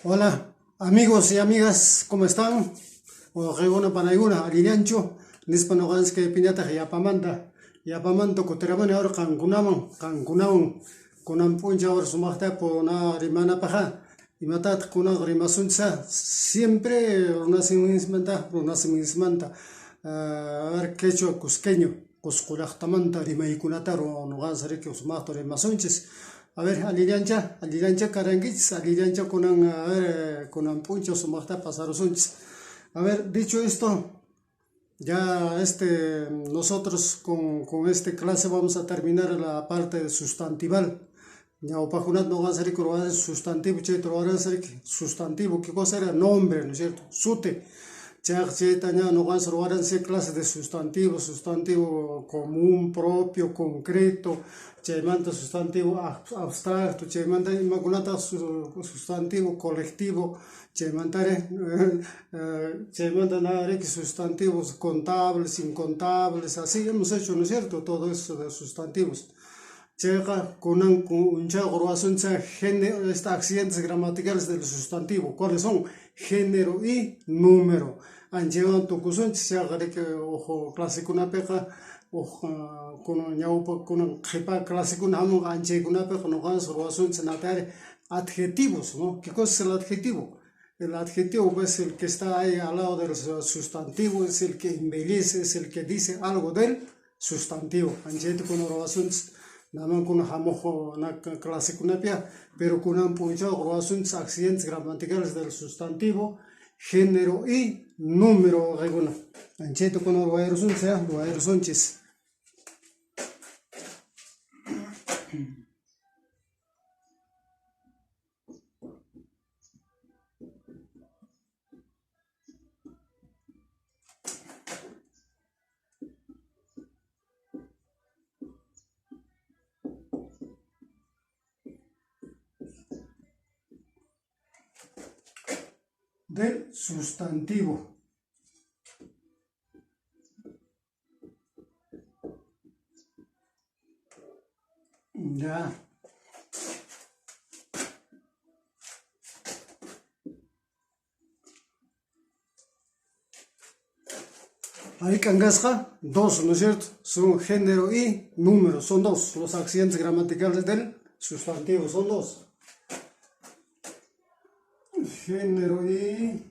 Hola, amigos y amigas, ¿cómo están? O regona panaiguna, aliancho, nispanogas que piñata yapamanta coteramani ahora cancunaman, kunan puncha ahora sumachta pona rimana paja, y matat kunan rimasunza, siempre runasimismanta, a ver quechua cusqueño, cusculachtamanta, rimaikunata, nogas rique sumachto rimasunches. A ver, aliancha caranguis, aliancha con puncho sumachta pasarosunches. A ver, dicho esto, ya nosotros con esta clase vamos a terminar la parte sustantival. Ya opajunat no va a ser sustantivo, che, va a ser sustantivo, ¿qué cosa era? Nombre, ¿no es cierto? Sute. Ya no van a ser clases de sustantivo, sustantivo común, propio, concreto, che manda sustantivo abstracto, che manda imagunata sustantivo colectivo, che manda sustantivos contables, incontables, así hemos hecho, ¿no es cierto? Todo eso de sustantivos. Llega con un género, accidentes gramaticales del sustantivo. ¿Cuáles son? Género y número. Han llegado tu cusun, se agarre que ojo clásico una peja, ojo con ñaupa con jepa clásico una amo, han llegado una peja, no van a ser adjetivos, ¿no? ¿Qué cosa es el adjetivo? El adjetivo pues el que está ahí al lado del sustantivo, es el que embellece, es el que dice algo del sustantivo. Han llegado con oraciones. Naman kuna hamojo na clase kuna pia, pero kuna puncha accidentes gramaticales del sustantivo, género y número reguna. Ancheto con orwaerosun sea, orwaerosunchis. Del sustantivo. Ya. Ahí cangasca, dos, ¿no es cierto? Son género y número, son dos. Los accidentes gramaticales del sustantivo son dos. Género y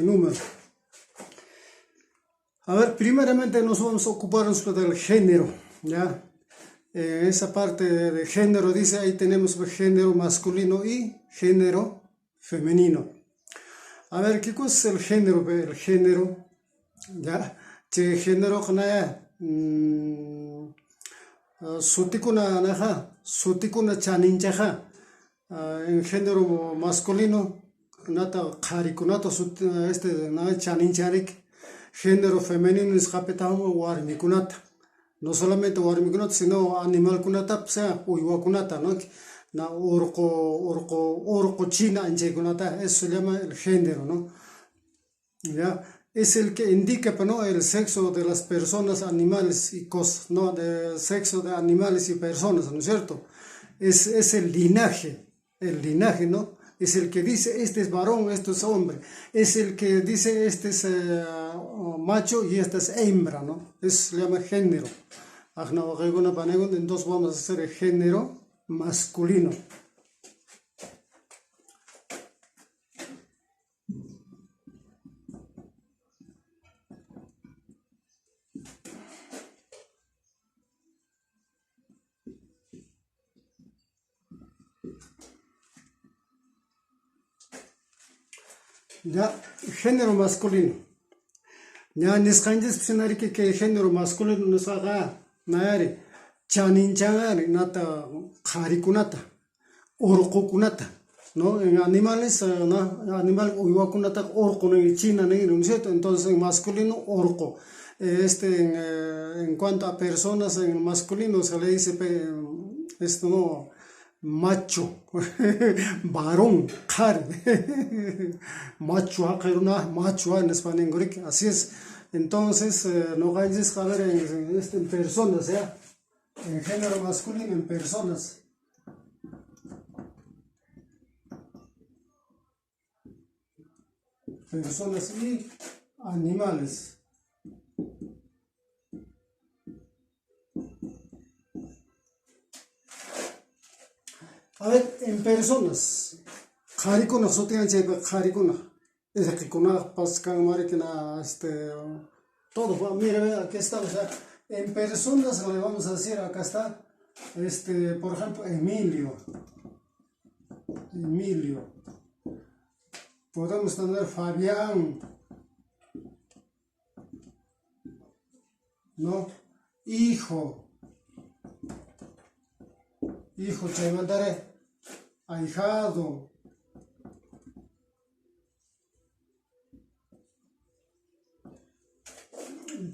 número. A ver, primeramente nos vamos a ocuparnos del género, ¿ya? Esa parte de género dice, ahí tenemos género masculino y género femenino. A ver, ¿qué cosa es el género? El género, ¿ya? Che género kanaya, sutikuna chaninchaja. En género masculino, nata kharikunata chanincharik. Género femenino es japetamo warmikunata. No solamente warmikunata, sino animal kunata, sea uywakunata, ¿no? Na orco china anchekunata, eso se llama el género, ¿no? ¿Ya? Es el que indica, ¿no? El sexo de las personas, animales y cosas, ¿no? El sexo de animales y personas, ¿no es cierto? Es el linaje, ¿no? Es el que dice, este es varón, este es hombre. Es el que dice, este es macho y esta es hembra, ¿no? Se llama género. Entonces vamos a hacer el género masculino. Ya, género masculino. Ya, niskanjes psinari que género masculino nos haga, nayari, chaninchangari, nata, kharikunata, orcokunata, ¿no? En animales, animal uywakunata, orco, china, ¿no es cierto? Entonces, en masculino, orco. En cuanto a personas, en masculino se le dice esto no, macho, varón, kar, macho en español, así es. Entonces, no vayas a ver en personas, ¿ya? En género masculino, en personas. Personas y animales. A ver, en personas. Harikuna, sotian chepe, harikuna. Es que con una pascan marikina, todo. Mira, ve, aquí está, o sea, en personas le vamos a decir, acá está, por ejemplo, Emilio. Emilio. Podemos tener Fabián, ¿no? Hijo. Hijo, te mandaré. Ahijado.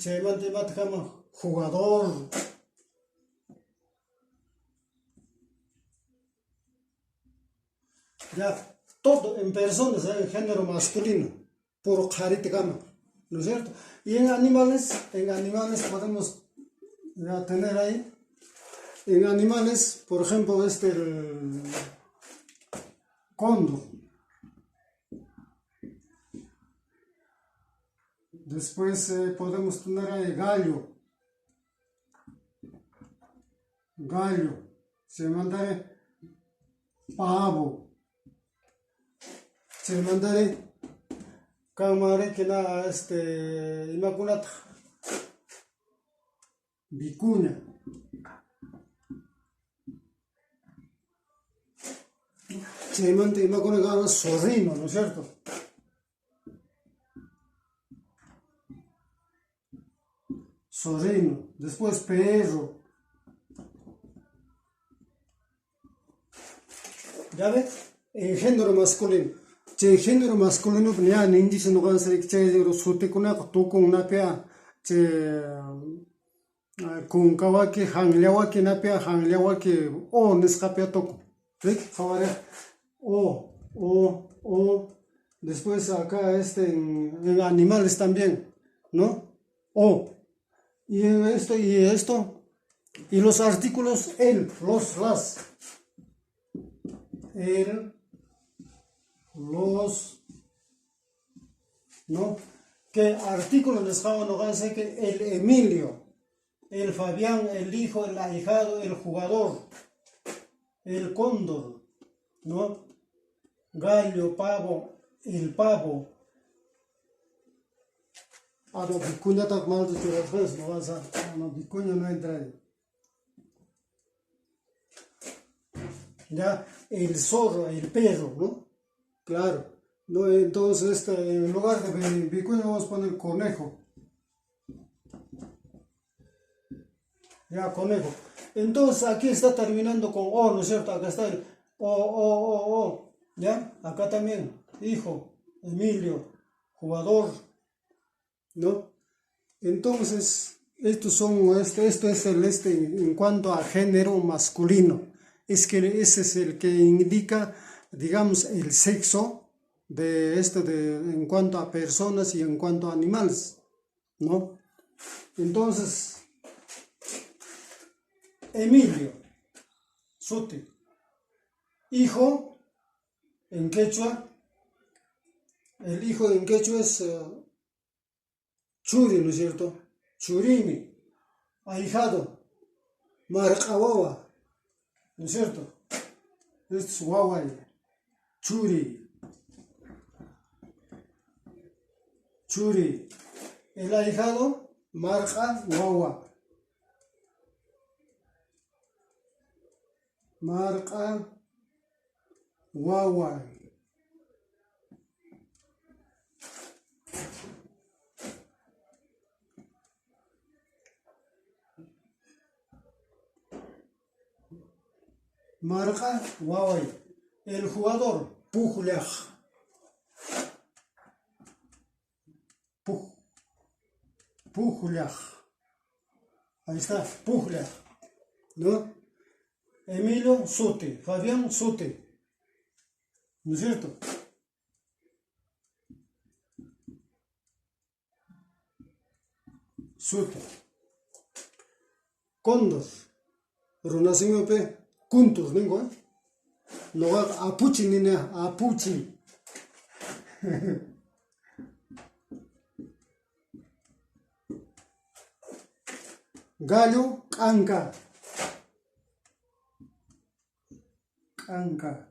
Te mandaré como jugador. Ya, todo en personas, en género masculino, por cariticama, ¿no es cierto? Y en animales podemos ya tener ahí, en animales, por ejemplo, el cóndor. Después podemos tener ahí gallo, se mandaré pavo, se mandaré camare que na inmaculata, vicuña. Se manda inmaculata zorrino, ¿no es cierto? Zorrino, después perro. ¿Ya ves? En género masculino. Che género masculino, ya ninji se no van a ser che sute kuna tu con una pea che con kawaki hanglewaki na pea hanglewaki o nescapea toco. ¿Ves? Ahora o después acá en animales también, ¿no? O y esto y los artículos el, los, las. El, los, ¿no? ¿Qué artículos les no van a ser que el Emilio, el Fabián, el hijo, el ahijado, el jugador, el cóndor, ¿no? Gallo, pavo, el pavo. Ah, no, vicuña está mal de tu no vas a, no, vicuña no entra ahí. Ya, el zorro, el perro, ¿no? Claro. No, entonces, en lugar de vicuña vamos a poner conejo. Ya, conejo. Entonces, aquí está terminando con O, ¿no es cierto? Acá está el O. ¿Ya? Acá también. Hijo, Emilio, jugador, ¿no? Entonces, esto es en cuanto a género masculino. Es que ese es el que indica, digamos, el sexo en cuanto a personas y en cuanto a animales, ¿no? Entonces, Emilio, Suti, hijo, en quechua, el hijo en quechua es Churi, ¿no es cierto? Churimi, ahijado, Marcawawa, ¿no es cierto? Es Wawai, Churi, el ahijado, Marca Wawa, Marca Wawa. Marca Wawai. El jugador, Pujlej. Pujlej. Ahí está, Pujlej. ¿No? Emilio Sute, Fabián Sute, ¿no es cierto? Sute. Cóndor, Runasimope, Kuntos, ¿no? No, Apuchi, nina, Apuchi. Gallo, Anca. Anca.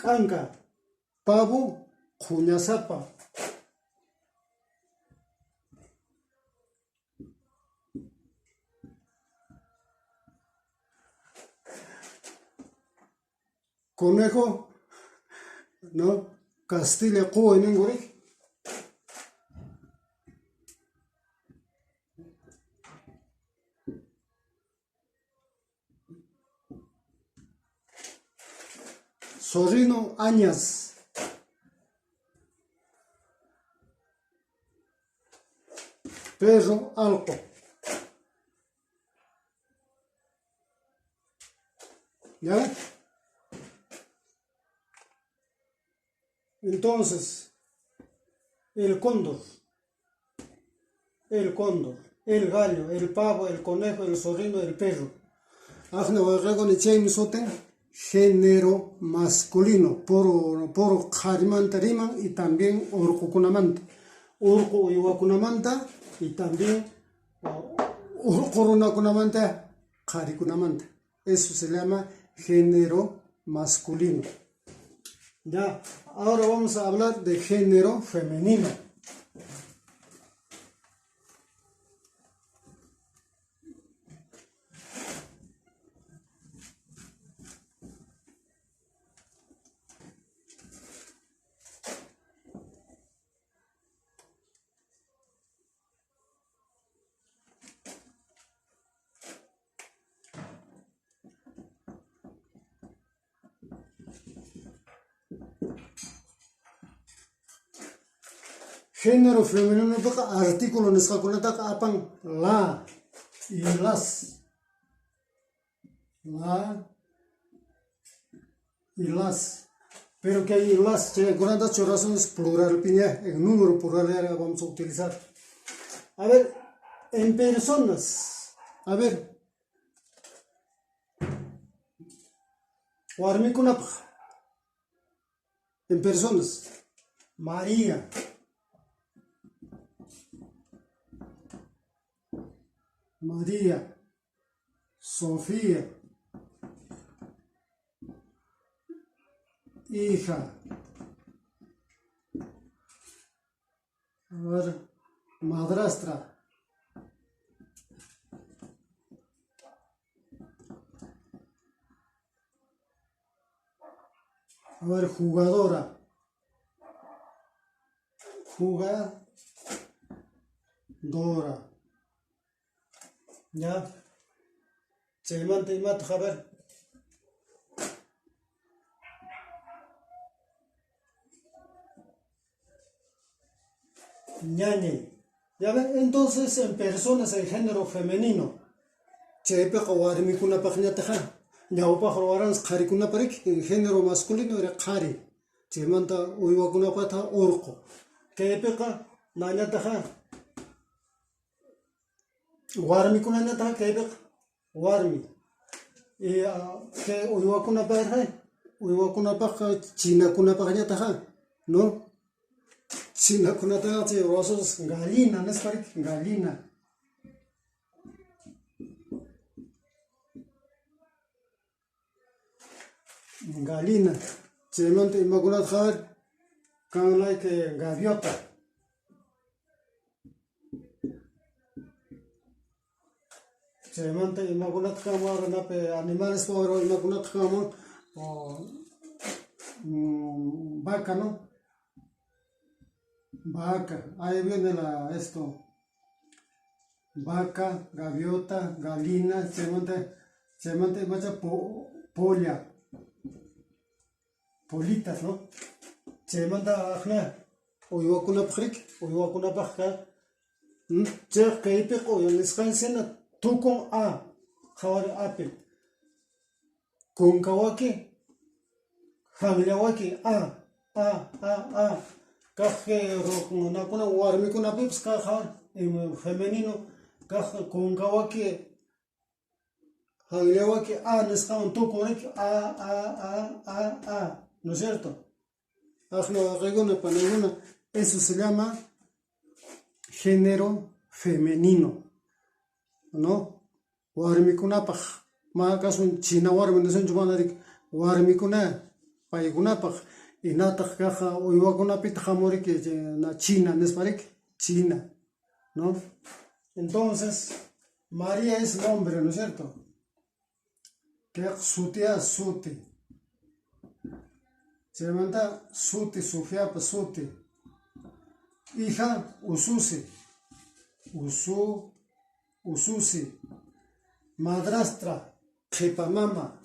Anca. Pavo, Juñasapa. Conejo, ¿no? Castilla, Cuba, en Inglaterra. Sorino, Añas. Perro, Alco. ¿Ya? Entonces, el cóndor, el gallo, el pavo, el conejo, el zorrino, el perro. Género masculino, por Harimanta Riman y también Urco Kunamanta. Urco Iwakunamanta y también Urco Runakunamanta, Harikunamanta. Eso se llama género masculino. Ya, ahora vamos a hablar de género femenino. Género femenino, artículo en esta apan la y las. La y las. Pero que hay las, con razones plural, en número plural vamos a utilizar. A ver, en personas. A ver. En personas. María. María, Sofía, hija, a ver, madrastra, a ver, jugadora, jugadora. Ya, se manta y mata, a ver. Ñañe. Ya ven, entonces en personas en género femenino. Chepe kawarimi kuna paknya taja. Ñaupa jawarans kari kuna parik en género masculino era kari. Se manta uiwa kuna pata orco. Kepe ka naña taja. Warmi kuna taja kepe warmi. Y que uiwa kuna paja. Uiwa kuna paja china kuna paknya taja. ¿No? China kuna taja che rosos gallina, ¿no es parik? Gallina. Galina, Chemante Magunat Har, can like gaviota. Chemante Magunat Kamar, Nape, animales for Magunat Kamar, o vaca, ¿no? Vaca, ahí viene esto. Vaca, gaviota, galina, Chemante macha polla. Politas, ¿no? Se manda a o yo con una prick, o yo con una baja. Che, que hay peco, yo les caen cena, Tukun a, jawari api. Kunkawaki, hagllawaki a. Kaje nakuna warmikuna pips kaja femenino kaja kunkawaki hagllawaki a nisqawan tukunaki a, ¿no es cierto? Eso se llama género femenino, ¿no? Warmikunapaj, makasun china warmi nisun chumanarik warmikuna paykunapaj inataj kaja uywakunapita jamuriki na China nisparik China, ¿no? Entonces María es nombre, ¿no es cierto? Que sutia suti. Se manda suti, sufiapa suti. Hija ususi. Ususi. Madrastra, jepamama.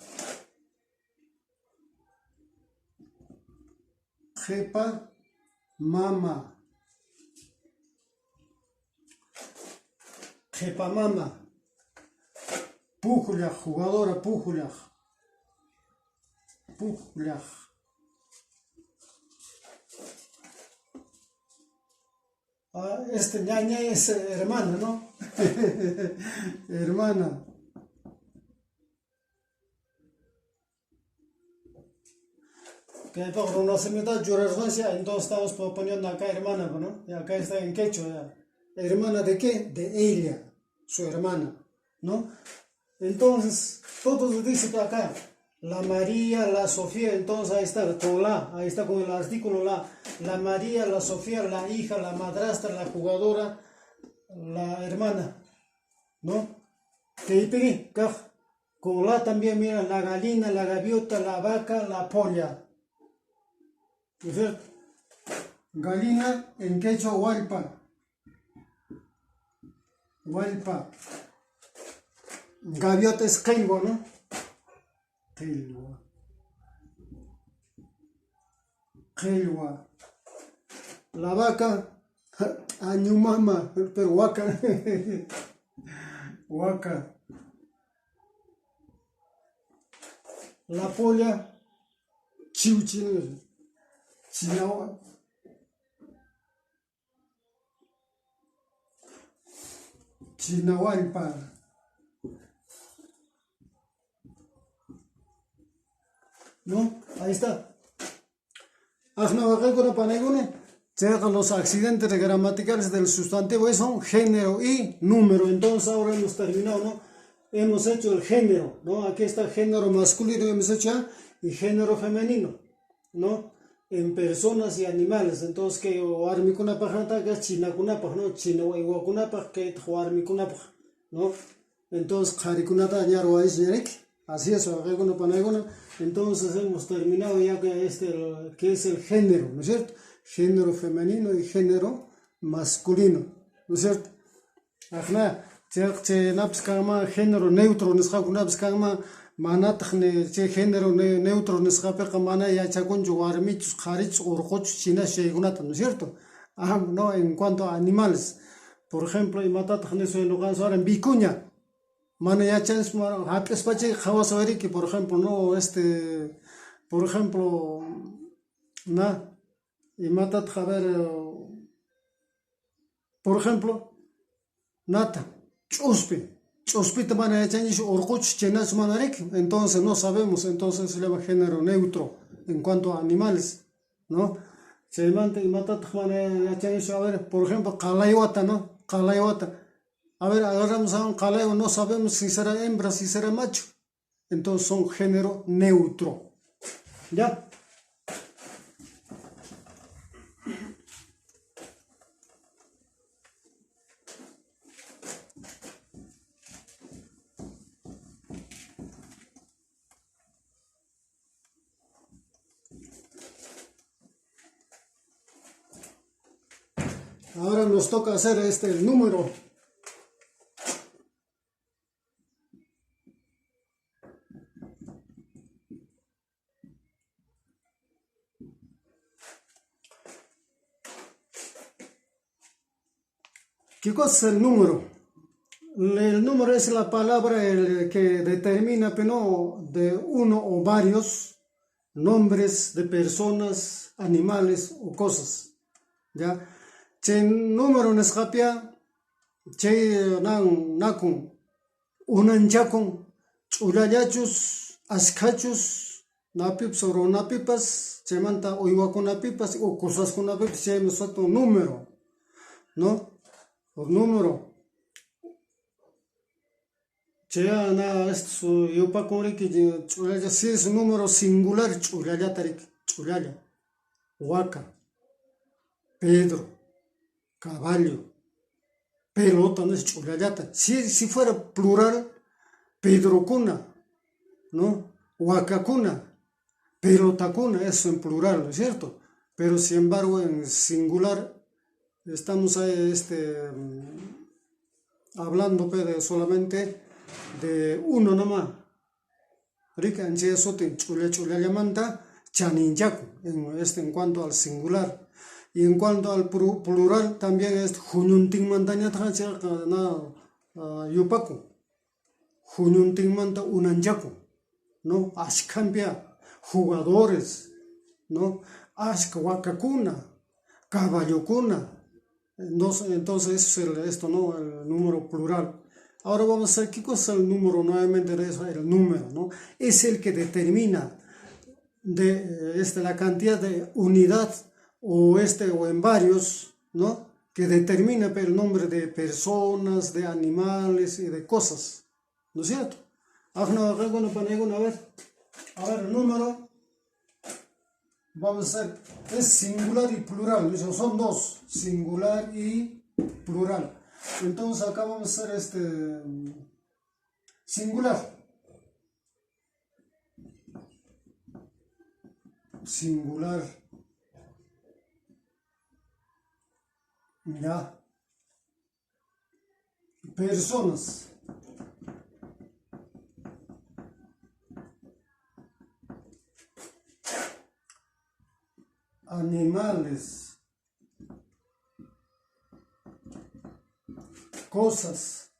Jepa mama. Jepamama. Pujulaj, jugadora Pujulaj. Pujulaj. Ñaña es hermana, ¿no? Hermana. Que por conocimiento jurisdicción, entonces estamos poniendo acá hermana, ¿no? Y acá está en quechua. ¿Hermana de qué? De ella, su hermana, ¿no? Entonces, todo se dice acá. La María, la Sofía, entonces ahí está con el artículo la María, la Sofía, la hija, la madrastra, la jugadora, la hermana, ¿no? Con la también, mira, la gallina, la gaviota, la vaca, la polla. ¿No es cierto? Gallina en quechua hualpa. Hualpa. Gaviota es queigua, ¿no? Queigua. La vaca, añumama, pero huaca. Huaca. La polla, chiuchino. Chinawa. Chinahualpa. ¿No? Ahí está. Los accidentes gramaticales del sustantivo son género y número. Entonces ahora hemos terminado, ¿no? Hemos hecho el género, ¿no? Aquí está género masculino, hemos hecho ya, y género femenino, ¿no? En personas y animales. Entonces que warmikunapaj que chinakunapaj, ¿no? China waiwakunapaj que warmikunapaj, ¿no? Entonces qharikunata ñarwais ñarik. Así es, entonces hemos terminado ya que es el género, ¿no es cierto? Género femenino y género masculino, ¿no es cierto? Género neutro, género neutro, ¿no es cierto? No, en cuanto a animales, por ejemplo, en vicuña. Mano ya chance hapes pache jawas que por ejemplo no por ejemplo y matat javer por ejemplo nata chuspita mana ya chance orquch chenas manarik, entonces no sabemos, entonces se llama género neutro en cuanto a animales, ¿no? Se manta y matat mana ya chance a ver por ejemplo qalaiwata, ¿no? Qalaiwata. A ver, agarramos a un caleo, no sabemos si será hembra, si será macho. Entonces son género neutro. ¿Ya? Ahora nos toca hacer el número. ¿Qué cosa es el número? El número es la palabra que determina, pero no de uno o varios nombres de personas, animales o cosas. ¿Ya? Che número nescapia, che nan nakun, unanchakun, chulallachus, askachus, napips o napipas, che manta uywakunapipas o cosaskunapipas, che nosotros número, ¿no? Por número. Chea na esto yo pa corre que chulalla si es un número singular chulalla tarik chulalla huaca Pedro caballo pelota no es chulallata si fuera plural Pedro cuna no huaca cuna pelota cuna eso en plural ¿no es cierto? Pero sin embargo en singular estamos ahí hablando solamente de uno nomás. Rica en eso te chula llamanta chaninjaku en cuanto al singular. Y en cuanto al plural también es junyunting mantaña na yupaku. Junyunting manta unanjaku. ¿No? Ashkampia, jugadores, ¿no? Ashka wakakuna, caballocuna. Entonces eso es esto, ¿no? El número plural. Ahora vamos a ver qué cosa es el número, nuevamente el número, ¿no? Es el que determina la cantidad de unidad o en varios, ¿no? Que determina el nombre de personas, de animales y de cosas, ¿no es cierto? A ver, el número, vamos a ver, es singular y plural, son dos, singular y plural. Entonces acá vamos a hacer singular. Singular. Ya. Personas. Animales. Cosas.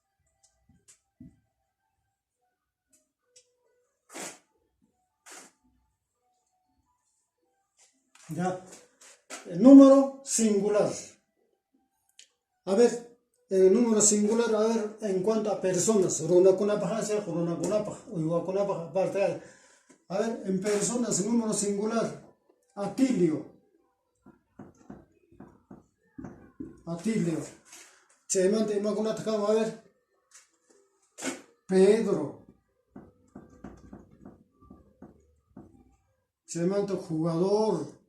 Ya. El número singular. A ver, el número singular, a ver, en cuanto a personas. A ver, en personas, el número singular. Atilio. Chemante, a ver. Pedro. Chemante, jugador.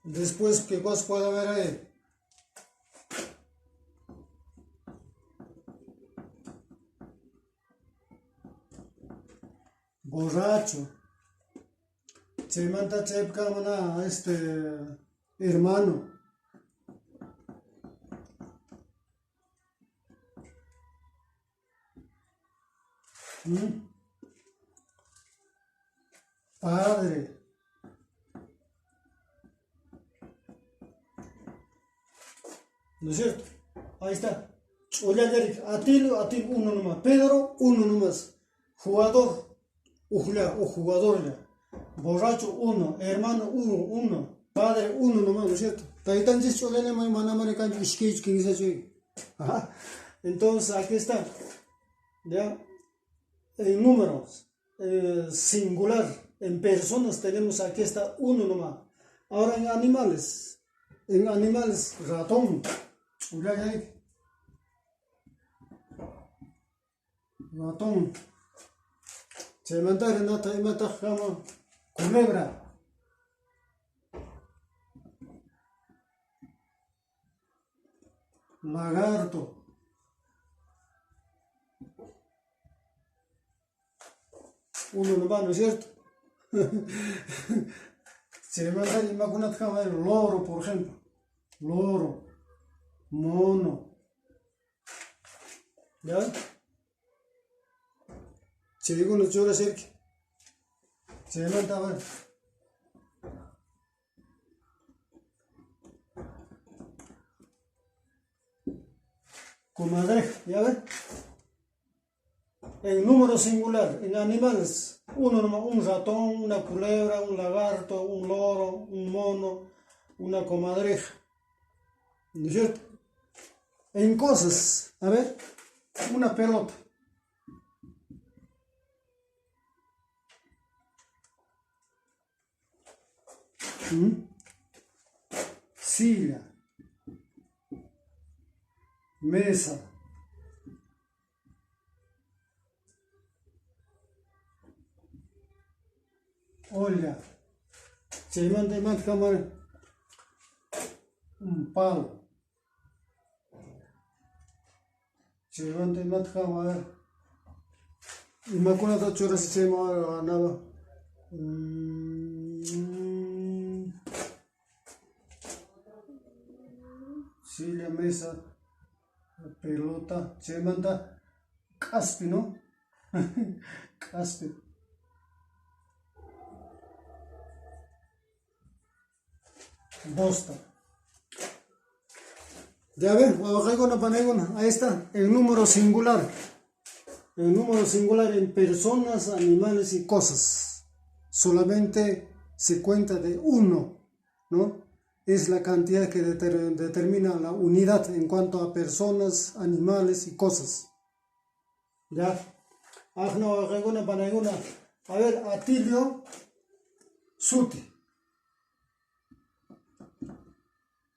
Después, ¿qué cosa puede haber ahí? Borracho. Chemanta chepka mana hermano. Padre. ¿No es cierto? Ahí está. Atil uno nomás. Pedro, uno nomás. Jugador, o jugador ya. Borracho, uno. Hermano, uno. Padre, uno nomás, ¿no es cierto? Entonces, aquí está. ¿Ya? En números, singular. En personas tenemos aquí está uno nomás. Ahora en animales. Ratón. Ratón. Se manda Renata y mata jama. Culebra. Lagarto. Uno nomás, ¿no es cierto? Se manda y mata jama el loro, por ejemplo. Loro. Mono. ¿Ya? Se digo no chora cerca. Se manda a ver. comadreja, ¿ya ven? En número singular, en animales, un ratón, una culebra, un lagarto, un loro, un mono, una comadreja, ¿no es cierto? En cosas, a ver, una pelota, silla, mesa, olla, se manda cámara, un palo, se manda cámara, y me acuerdo de horas se llama nada. Silla, mesa, pelota, se manda caspi, ¿no? Caspi. Bosta. Ya ven, ahí está, el número singular. El número singular en personas, animales y cosas. Solamente se cuenta de uno, ¿no? Es la cantidad que determina la unidad en cuanto a personas, animales y cosas. ¿Ya? A ver, Atilio Suti.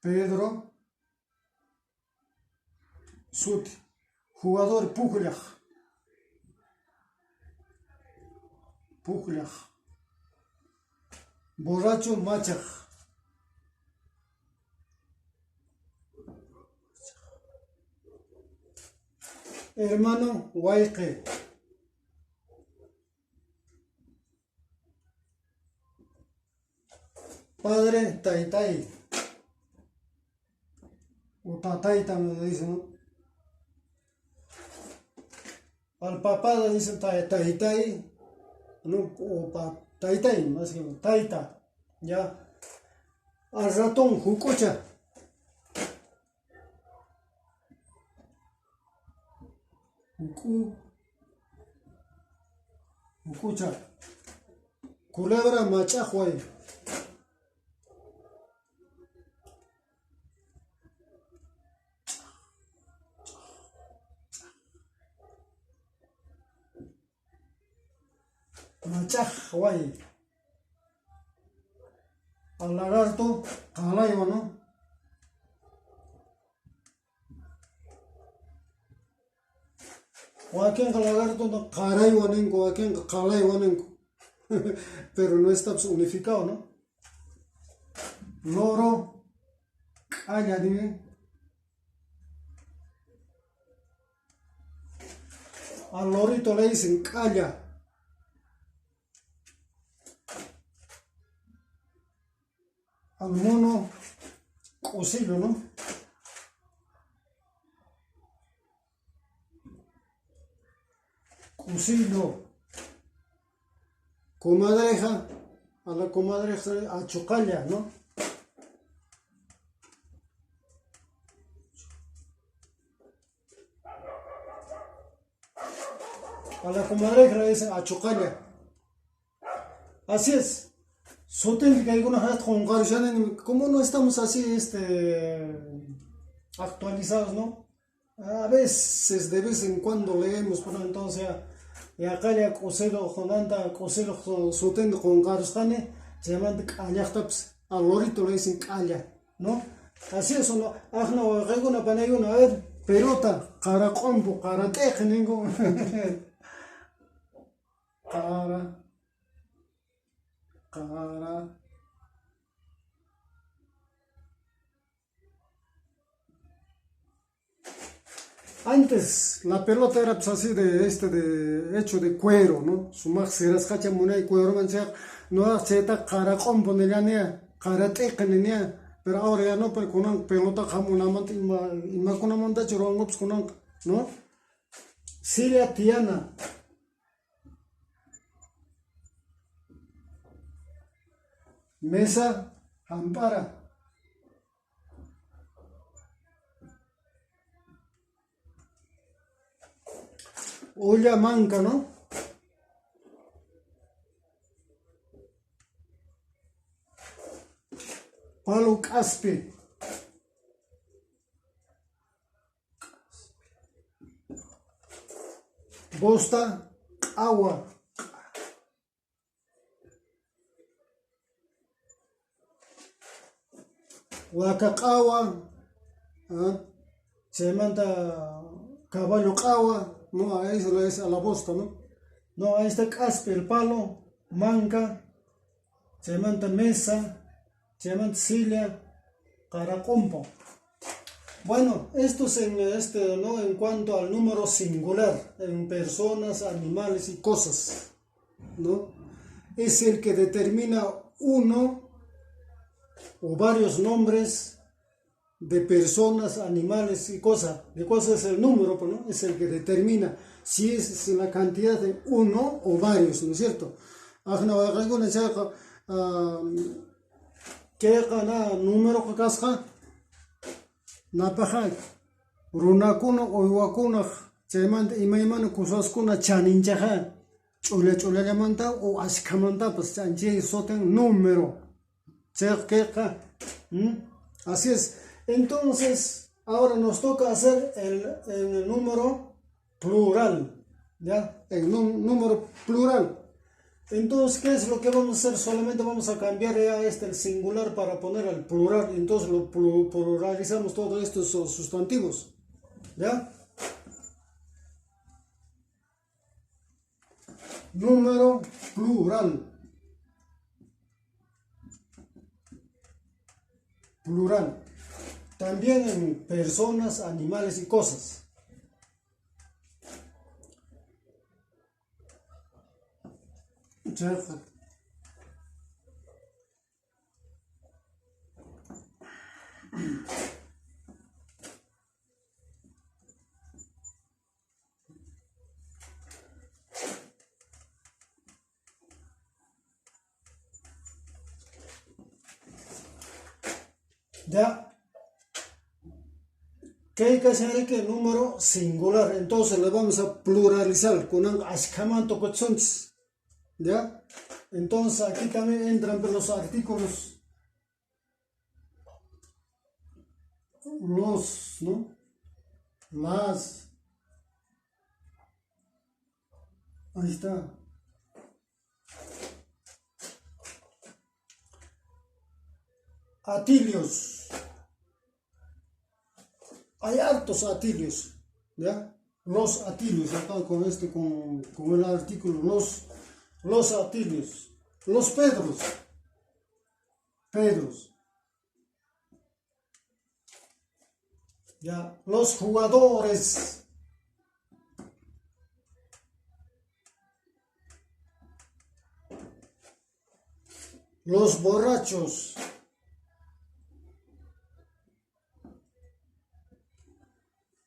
Pedro Suti. Jugador Pujlaj. Borracho Machaj. Hermano Waike. Padre Taitai. O Tatai también le dicen, ¿no? Al papá le dicen Taitai, ¿no? O Taitai, más que Taita. ¿Ya? Al ratón Jucocha. Jucucha. Culebra Machajuay. Machajuay. Al lagarto Calayo, ¿no? Joaquín lagarto no caray wanenco, Joaquín calay wanenco. Pero no está unificado, ¿no? Loro, calla, dime. Al lorito le dicen calla. Al mono, cosilo, ¿no? Cosilo. Comadreja, a la comadreja a chocalla, ¿no? A la comadreja le dicen a chocalla. Así es. Soten que algunos con ¿cómo no estamos así actualizados, no? A veces, de vez en cuando leemos, pero entonces ya acá ya coselo jonanda, coselo soten con garstane, se llaman callachtaps, al lorito le dicen calla, ¿no? Así es, no, ajno, reguna panayuna, a ver, pelota, cara combo, cara técnico, cara, cara. Antes la pelota era pues así hecho de cuero, ¿no? Su más seras cacha muna y cuero mancha, no cheta cara componelania, cara tecanenia, pero ahora ya no, pero con una pelota jamuna manta y más con una manta chorongo pues con ¿no? Siria Tiana, mesa, ampara, olla manca, ¿no? Palo caspe. Bosta agua. Huacacawa. Se manda caballo cawa. No, a eso es a la bosta, ¿no? No, ahí está caspe, el palo, manca, se manda mesa, se manda silla, caracompo. Bueno, esto es ¿no? En cuanto al número singular, en personas, animales y cosas, ¿no? Es el que determina uno o varios nombres de personas, animales y cosas. ¿De cosas es el número? Pues, ¿no? Es el que determina si es la cantidad de uno o varios, ¿no es cierto? ¿Qué gana número que casca? Napajak, runakuna uywakuna, chaymanta imaymana kusaskuna chaninchaja, ch'ulamanta o ashkamanta, pues chanchi soten número, chequeca, así es. Entonces, ahora nos toca hacer el número plural, ¿ya? El número plural. Entonces, ¿qué es lo que vamos a hacer? Solamente vamos a cambiar ya el singular para poner el plural. Entonces lo pluralizamos todos estos sustantivos. ¿Ya? Número plural. Plural. También en personas, animales y cosas. Ya, ¿qué hay que hacer? Que el número singular, entonces le vamos a pluralizar con un ashkamanto cochontes. ¿Ya? Entonces aquí también entran los artículos, los, ¿no? Las, ahí está. Atilios. Hay hartos atilios, ¿ya? Los atilios, acá con con el artículo, los atilios. Los Pedros. ¿Ya? Los jugadores. Los borrachos.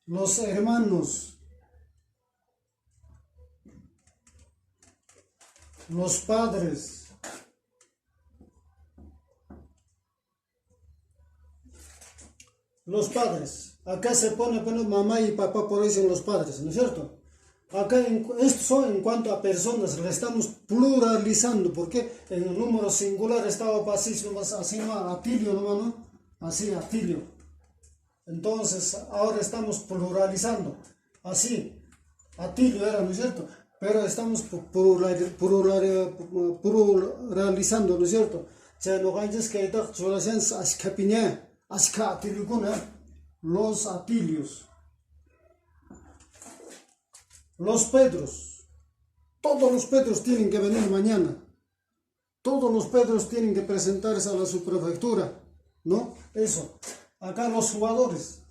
Los hermanos. Los padres. Los padres. Acá se pone mamá y papá, por eso los padres, ¿no es cierto? Acá esto en cuanto a personas, le estamos pluralizando, porque en el número singular estaba así no, atilio nomás, ¿no? Así, atilio. Entonces, ahora estamos pluralizando, así, atilio era, ¿no es cierto? Pero estamos pluralizando, ¿no es cierto? O sea, no ganches que los atilios, los Pedros, todos los Pedros tienen que venir mañana, todos los Pedros tienen que presentarse a la subprefectura, ¿no? Eso. Acá los jugadores,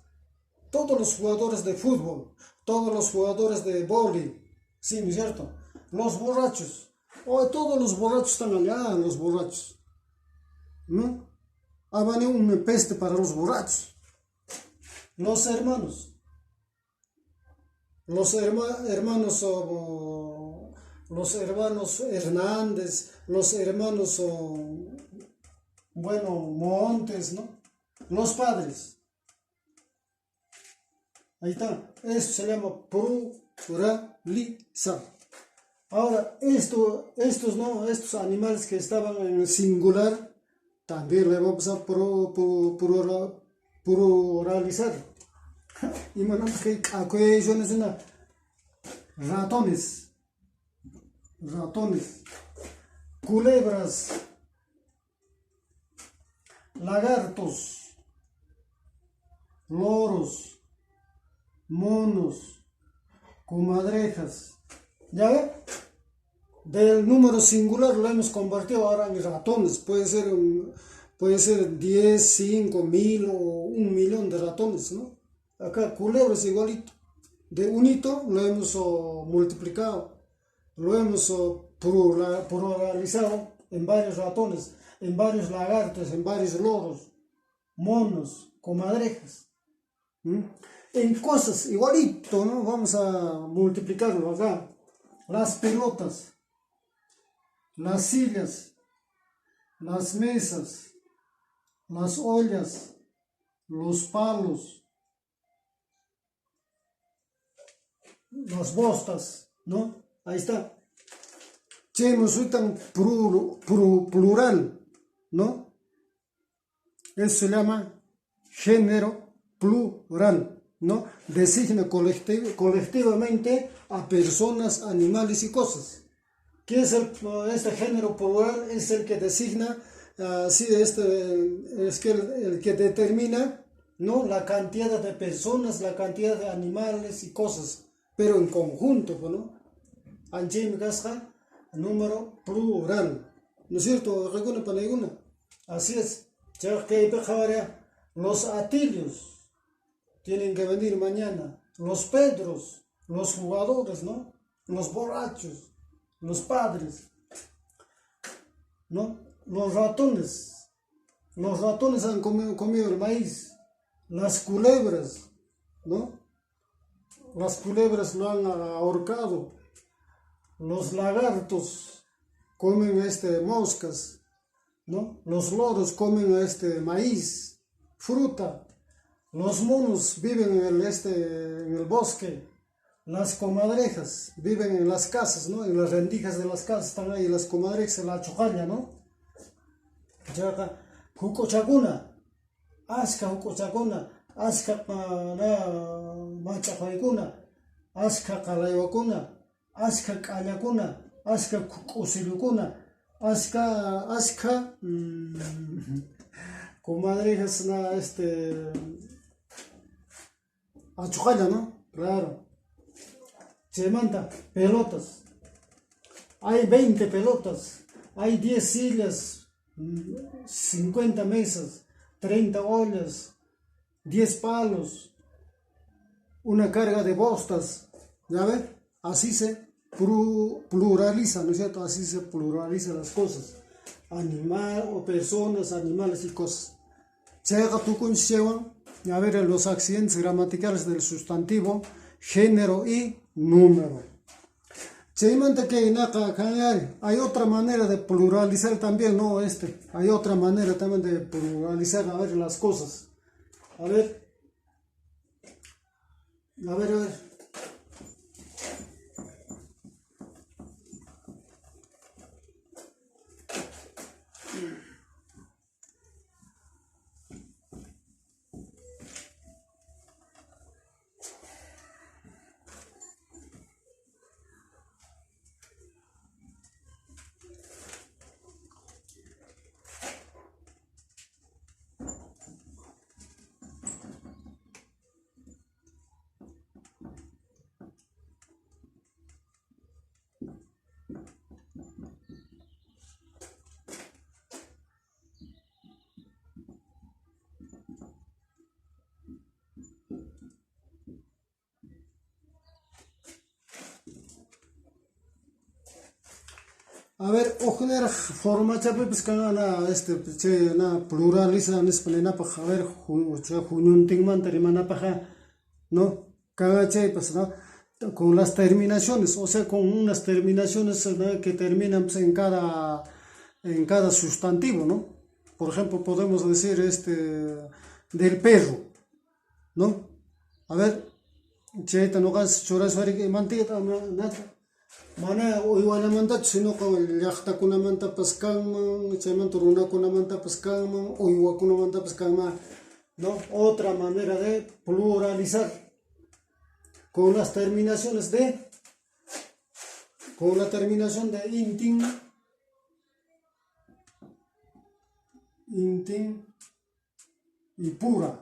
todos los jugadores de fútbol, todos los jugadores de vóley, sí, ¿no es cierto? Los borrachos, todos los borrachos están allá, los borrachos, ¿no? Ha venido una peste para los borrachos. Los hermanos, los hermanos, los hermanos Hernández, los hermanos, bueno, Montes, ¿no? Los padres. Ahí está. Eso se llama pluralizar. Ahora, estos animales que estaban en el singular, también le vamos a pluralizar. Imanamos que aquellos son ratones, culebras, lagartos, loros, monos, comadrejas. ¿Ya ve? Del número singular lo hemos convertido ahora en ratones. Puede ser 10, 5, 1000 o 1.000.000 de ratones, ¿no? Acá culebras igualito. De unito lo hemos multiplicado, lo hemos pluralizado en varios ratones, en varios lagartos, en varios loros, monos, comadrejas. En cosas igualito, ¿no? Vamos a multiplicarlo acá. Las pelotas, las sillas, las mesas, las ollas, los palos, las bostas, ¿no? Ahí está. Che, nos tan plural, ¿no? Eso se llama género plural, ¿no? Designa colectivamente a personas, animales y cosas. ¿Qué es este género plural? Es el que designa, es el que determina, ¿no? La cantidad de personas, la cantidad de animales y cosas, pero en conjunto, ¿no? Anjim Gasja, número plural, ¿no es cierto? Así es. Los atilios tienen que venir mañana, los Pedros, los jugadores, ¿no? Los borrachos, los padres, ¿no? Los ratones han comido el maíz, las culebras, ¿no? Las culebras lo han ahorcado, los lagartos comen moscas, ¿no? Los loros comen maíz, fruta. Los monos viven en el bosque, las comadrejas viven en las casas, ¿no? En las rendijas de las casas están ahí las comadrejas en la chocalla, ¿no? Jucochacuna, aska machajaykuna, aska qalaywakuna, aska q'allakuna, aska q'usilukuna, aska comadrejas achucalla, ¿no? Claro. Se manda pelotas. Hay 20 pelotas. Hay 10 sillas, 50 mesas, 30 ollas, 10 palos, una carga de bostas. ¿Ya ven? Así se pluraliza, ¿no es cierto? Así se pluralizan las cosas. Animal o personas, animales y cosas. A ver, los accidentes gramaticales del sustantivo, género y número. Hay otra manera de pluralizar también, ¿no? Hay otra manera también de pluralizar, a ver, las cosas. A ver. A ver, ojalá forma chape pues pluraliza a ver, jununting mantarimana paja, ¿no? Cada pues, ¿no? Con las terminaciones, o sea, con unas terminaciones, ¿no? Que terminan pues, en cada sustantivo, ¿no? Por ejemplo, podemos decir del perro, ¿no? A ver, chayta nuqas churasparik imantiqa mana uywanamanta sino llaqtakunamantapas kanman, chaymanta runakunamantapas kanman, uywakunamantapas kanman, ¿no? Otra manera de pluralizar con las terminaciones de, con la terminación de intin, intin y pura.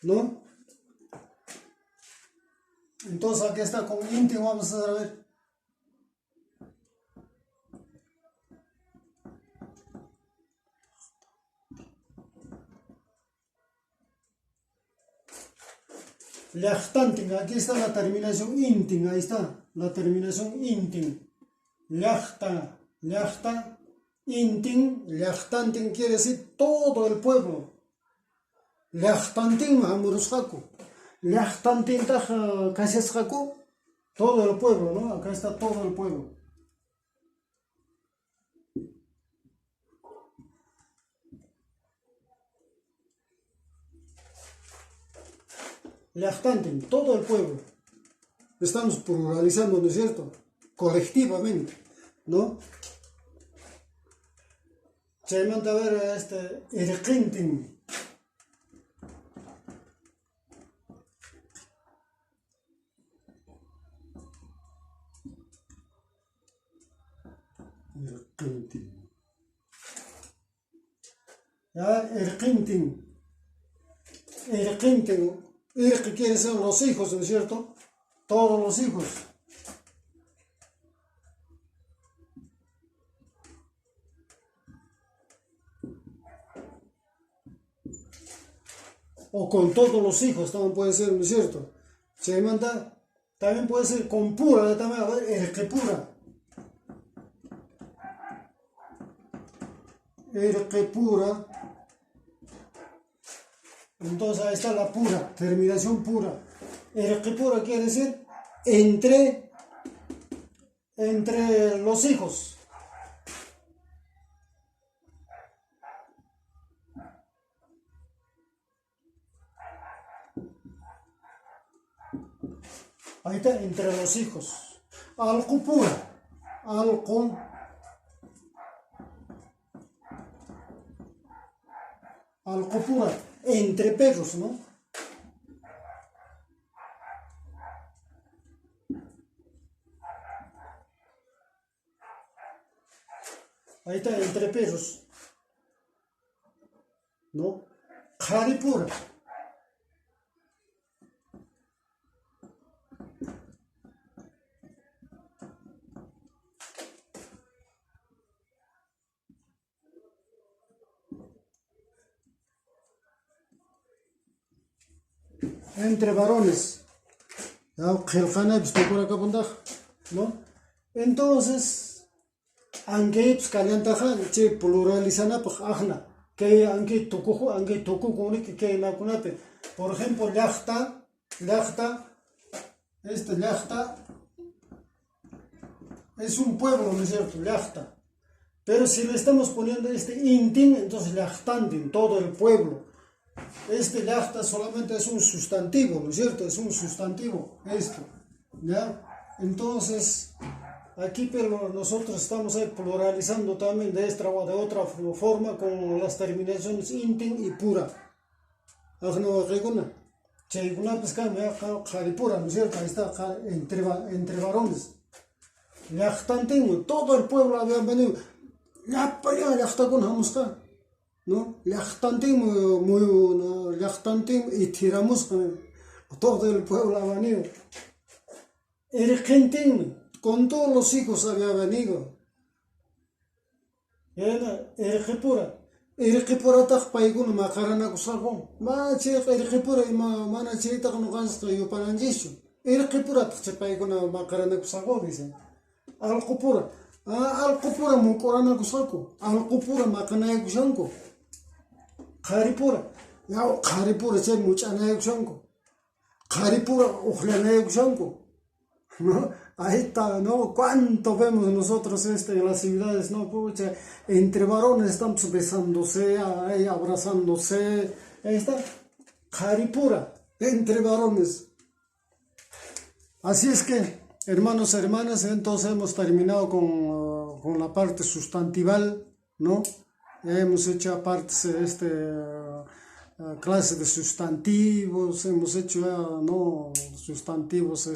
¿No? Entonces aquí está con intin, vamos a ver. Llaqtantin, aquí está la terminación intin, ahí está, la terminación intin. Llaqta, llaqta, intin, llaqtantin quiere decir todo el pueblo. Llaqtantin hamurusqaku. Llaqtantin kashiasqaku, todo el pueblo, ¿no? Acá está todo el pueblo. Llaqtantin, todo el pueblo. Estamos pluralizando, ¿no es cierto? Colectivamente, ¿no? Chaymanta a ver, irqintin. Irqintin. Ya, irqintin. Irqintin. Irqi quiere decir los hijos, ¿no es cierto? Todos los hijos. O con todos los hijos también puede ser, ¿no es cierto? Chaymanta también puede ser con pura, también, a ver, irqi pura. Irqi pura. Entonces ahí está la pura, terminación pura. Irqi pura quiere decir entre los hijos. Ahí está, entre los hijos. Alqu pura. Alqu. Alqu pura. Entre perros, ¿no? Ahí está, entre perros, ¿no? Jaripura. Entre varones. ¿No? Entonces, aunque pluralizana, por ejemplo, llaqta, llaqta es un pueblo, ¿no es cierto? Llaqta. Pero si le estamos poniendo intin, entonces llaqtantin, todo el pueblo. Llaqta solamente es un sustantivo, ¿no es cierto? Es un sustantivo, esto, ¿ya? Entonces, aquí pero nosotros estamos ahí pluralizando también de esta o de otra forma con las terminaciones intin y pura. Jaripura, ¿no es cierto? Ahí está, entre varones. Llaqtantin, todo el pueblo había venido. ¿No? Llaqtantin y tiramos todo el pueblo ha venido. Irqintin, con todos los hijos había venido. Irqipura. Irqipura tak paiguna makarana kusargo. Ma chek irqipura mana chita no gansta yo pananjishu. Irqipura tak paiguna makarana kusargo dice. Alqupura. Alqupura mukorana kusargo. Alqupura makana kusango. Jaripura, ya jaripura se muchana yushanko, jaripura uhlana yushanko, ¿no? Ahí está, ¿no? ¿Cuánto vemos nosotros en las ciudades, ¿no? Pucha, entre varones estamos besándose, ahí abrazándose, ahí está, jaripura, entre varones. Así es que, hermanos, hermanas, entonces hemos terminado con la parte sustantival, ¿no? Hemos hecho aparte clase de sustantivos, hemos hecho ¿no? sustantivos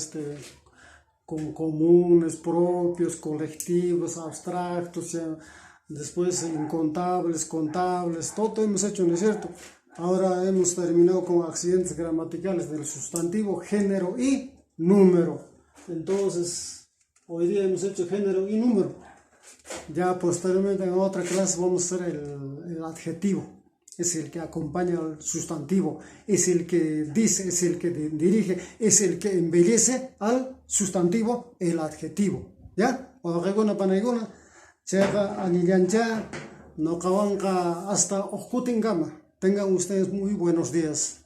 con comunes, propios, colectivos, abstractos, ya, después incontables, contables, todo hemos hecho, ¿no es cierto? Ahora hemos terminado con accidentes gramaticales del sustantivo, género y número. Entonces, hoy día hemos hecho género y número. Ya posteriormente en otra clase vamos a hacer el adjetivo. Es el que acompaña al sustantivo, es el que dice, es el que dirige, es el que embellece al sustantivo, el adjetivo. ¿Ya? Oregona panaiguna, chega anillancha, no kawanka hasta ojutingama. Tengan ustedes muy buenos días.